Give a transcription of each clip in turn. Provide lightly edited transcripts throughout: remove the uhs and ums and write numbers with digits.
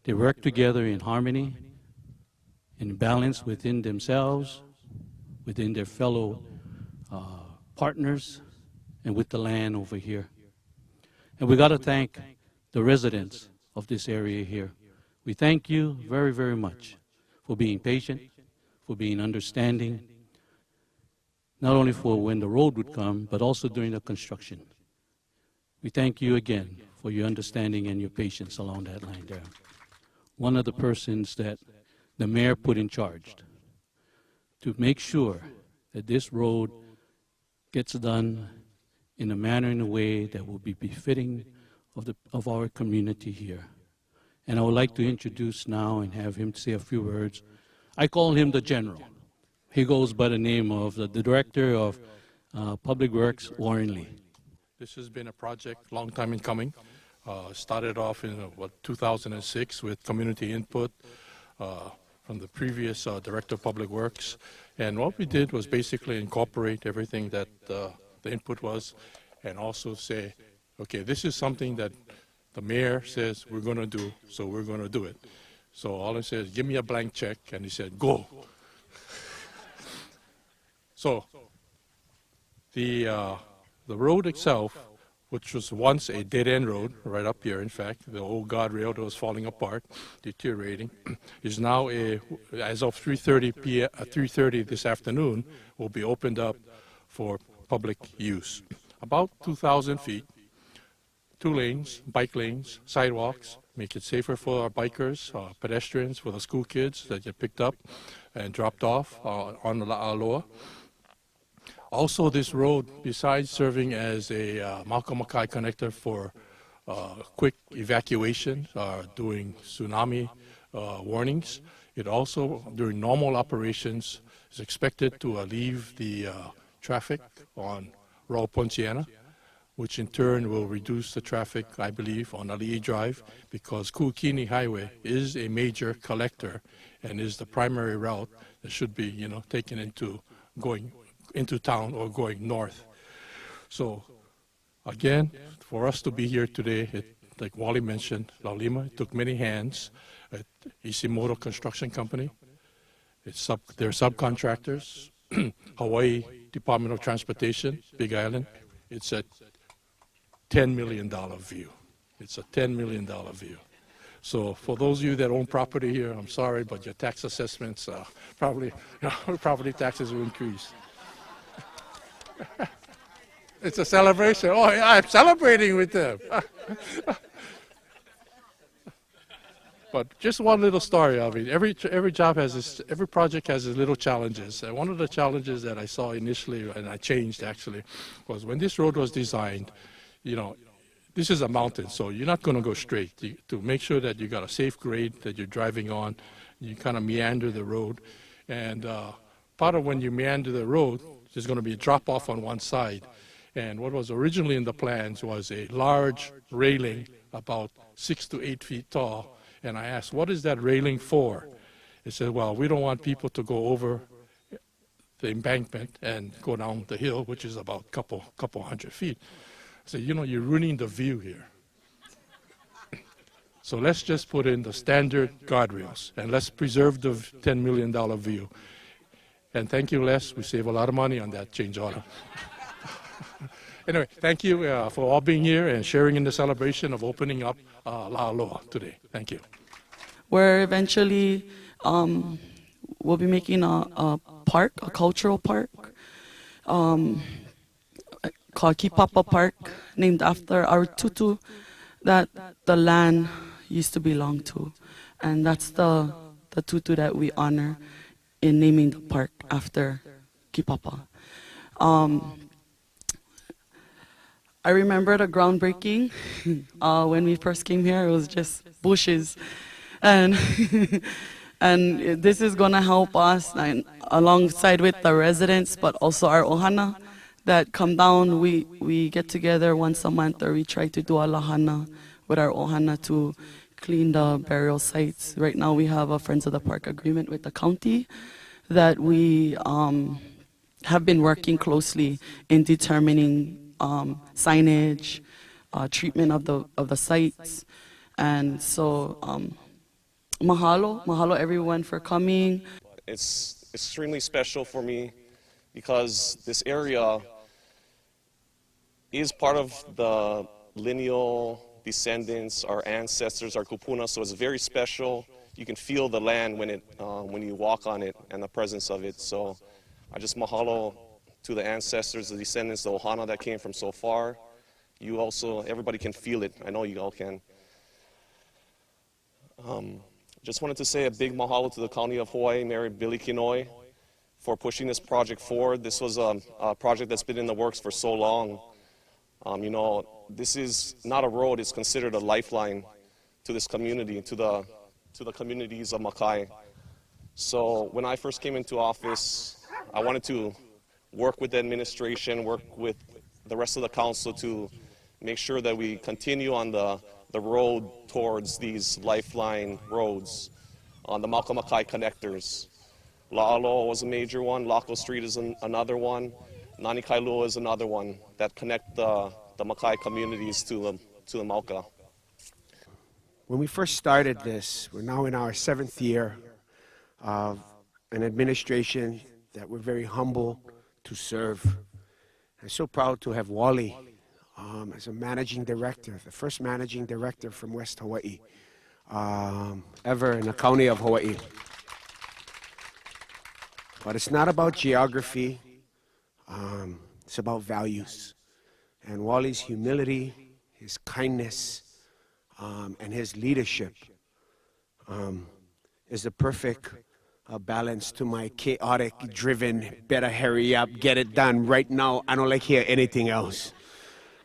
They work together in harmony, in balance within themselves, within their fellow partners, and with the land over here. And we got to thank the residents of this area here. We thank you very, very much for being patient, for being understanding, not only for when the road would come, but also during the construction. We thank you again for your understanding and your patience along that line there. One of the persons that the mayor put in charge to make sure that this road gets done in a manner, in a way that will be befitting of our community here. And I would like to introduce now and have him say a few words. I call him the General. He goes by the name of the Director of Public Works, Warren Lee. This has been a project long time in coming. Started off in 2006 with community input from the previous Director of Public Works. And what we did was basically incorporate everything that the input was, and also say, okay, this is something that the mayor says we're going to do, so we're going to do it. So all I said is, give me a blank check, and he said, go. So the road itself, which was once a dead-end road, right up here, in fact, the old guardrail that was falling apart, deteriorating, is now, as of 3:30 this afternoon, will be opened up for public use. About 2,000 feet, 2 lanes, bike lanes, sidewalks, make it safer for our bikers, pedestrians, for the school kids that get picked up and dropped off on the La'aloa. Also, this road, besides serving as a Malcolm Mackay connector for quick evacuation, doing tsunami warnings, it also, during normal operations, is expected to alleviate the traffic on Raul Ponciana, which in turn will reduce the traffic, I believe, on Ali'i Drive, because Ku'ukini Highway is a major collector and is the primary route that should be, taken into going into town or going north. So again, for us to be here today, like Wally mentioned, Laulima, it took many hands at Ishimoto Construction Company. They're subcontractors. Hawaii Department of Transportation, Big Island, it's a $10 million view. It's a $10 million view. So for those of you that own property here, I'm sorry, but your tax assessments probably, property taxes will increase. It's a celebration. Oh, yeah, I'm celebrating with them. But just one little story. I mean, every job has this, every project has its little challenges. And one of the challenges that I saw initially, and I changed actually, was when this road was designed, this is a mountain, so you're not going to go straight. To make sure that you got a safe grade that you're driving on, you kind of meander the road. And part of when you meander the road, there's going to be a drop off on one side. And what was originally in the plans was a large railing about 6 to 8 feet tall. And I asked, what is that railing for? They said, well, we don't want people to go over the embankment and go down the hill, which is about a couple hundred feet. I said, you're ruining the view here. So let's just put in the standard guardrails and let's preserve the $10 million view. And thank you, Les. We save a lot of money on that change order. Anyway, thank you for all being here and sharing in the celebration of opening up La'aloa today. Thank you. Where eventually we'll be making a park, a cultural park, called Kipapa Park, named after our tutu that the land used to belong to. And that's the tutu that we honor in naming the park after Kipapa. I remember the groundbreaking when we first came here. It was just bushes, and and this is gonna help us alongside with the residents, but also our ohana that come down. We get together once a month, or we try to do a lahana with our ohana to clean the burial sites. Right now we have a Friends of the Park agreement with the county that we have been working closely in determining signage, treatment of the sites, and so mahalo everyone for coming. It's extremely special for me because this area is part of the lineal descendants, our ancestors, our kupuna, so it's very special. You can feel the land when you walk on it and the presence of it. So I just mahalo to the ancestors, the descendants, the ohana that came from so far. You also, everybody can feel it. I know you all can. Just wanted to say a big mahalo to the County of Hawaii, Mayor Billy Kinoi, for pushing this project forward. This was a project that's been in the works for so long. You know, this is not a road, it's considered a lifeline to this community, to the communities of Makai. So when I first came into office, I wanted to work with the administration, work with the rest of the council to make sure that we continue on the road towards these lifeline roads, on the Mauka Makai connectors. La'aloa was a major one, Lako Street is another one, Nani Kailua is another one that connect the Makai communities to the Mauka. When we first started this, we're now in our 7th year of an administration that we're very humble to serve. I'm so proud to have Wally as a managing director, the first managing director from West Hawaii ever in the county of Hawaii. But it's not about geography, it's about values. And Wally's humility, his kindness, and his leadership is the perfect balance to my chaotic, driven, better hurry up, get it done right now, I don't like hear anything else.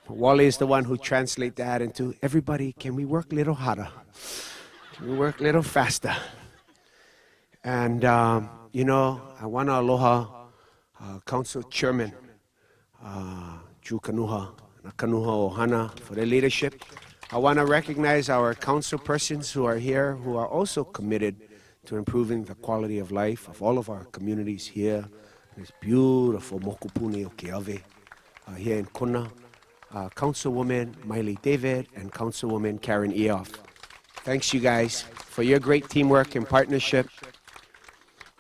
But Wally is the one who translates that into, everybody, can we work a little harder? Can we work a little faster? And, you know, I want to aloha Council Chairman, Drew Kanuha, Kanuha Ohana for their leadership. I want to recognize our council persons who are here, who are also committed to improving the quality of life of all of our communities here. This beautiful Mokupuni o Keawe here in Kona. Councilwoman Miley David and Councilwoman Karen Eoff. Thanks you guys for your great teamwork and partnership.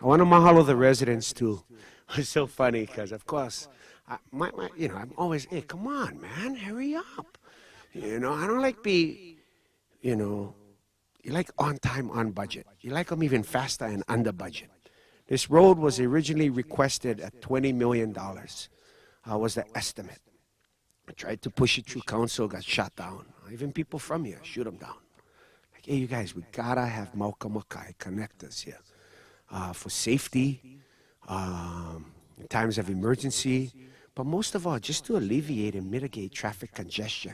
I want to mahalo the residents too. It's so funny because of course, you know, I'm always, hey, come on, man, hurry up. You know, I don't like you know, you like on time, on budget. You like them even faster and under budget. This road was originally requested at $20 million, was the estimate. I tried to push it through council, got shot down. Even people from here shoot them down. Like, hey, you guys, we gotta have Mauka Makai connect us here for safety, in times of emergency, but most of all, just to alleviate and mitigate traffic congestion.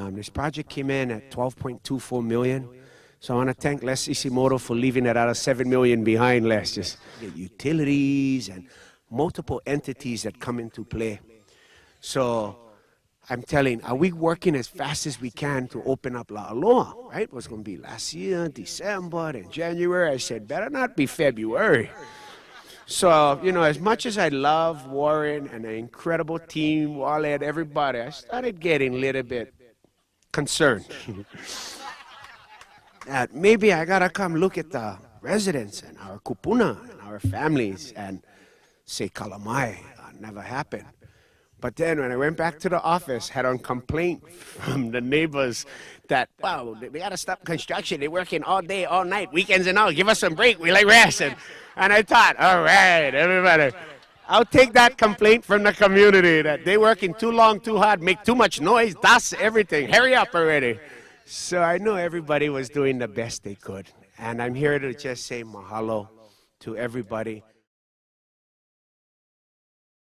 This project came in at $12.24 million. So I want to thank Les Ishimoto for leaving it out of $7 million behind, Les. Just the utilities and multiple entities that come into play. So I'm telling, are we working as fast as we can to open up La'aloa, right? It was going to be last year, December, and January. I said, better not be February. So, you know, as much as I love Warren and the incredible team, Wale and everybody, I started getting a little bit concerned. That maybe I gotta come look at the residents and our kupuna and our families and say kalamai, never happened. But then when I went back to the office, had a complaint from the neighbors that, wow, they gotta stop construction. They're working all day, all night, weekends and all. Give us some break, we like rest. And I thought, all right, everybody, I'll take that complaint from the community that they working too long, too hard, make too much noise, dust, everything. Hurry up already. So I know everybody was doing the best they could. And I'm here to just say mahalo to everybody.